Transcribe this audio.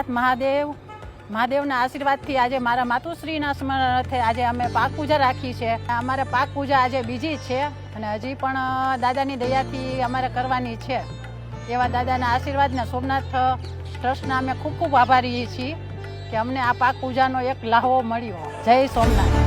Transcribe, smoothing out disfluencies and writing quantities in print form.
સોમનાથ મહાદેવના આશીર્વાદથી આજે મારા માતુશ્રીના સ્મરણાર્થે આજે અમે પાક પૂજા રાખી છે. અમારે પાક પૂજા આજે બીજી છે અને હજી પણ દાદાની દયાથી અમારે કરવાની છે. એવા દાદાના આશીર્વાદના સોમનાથ ટ્રસ્ટના અમે ખૂબ ખૂબ આભારી છીએ કે અમને આ પાક પૂજાનો એક લાહવો મળ્યો. જય સોમનાથ.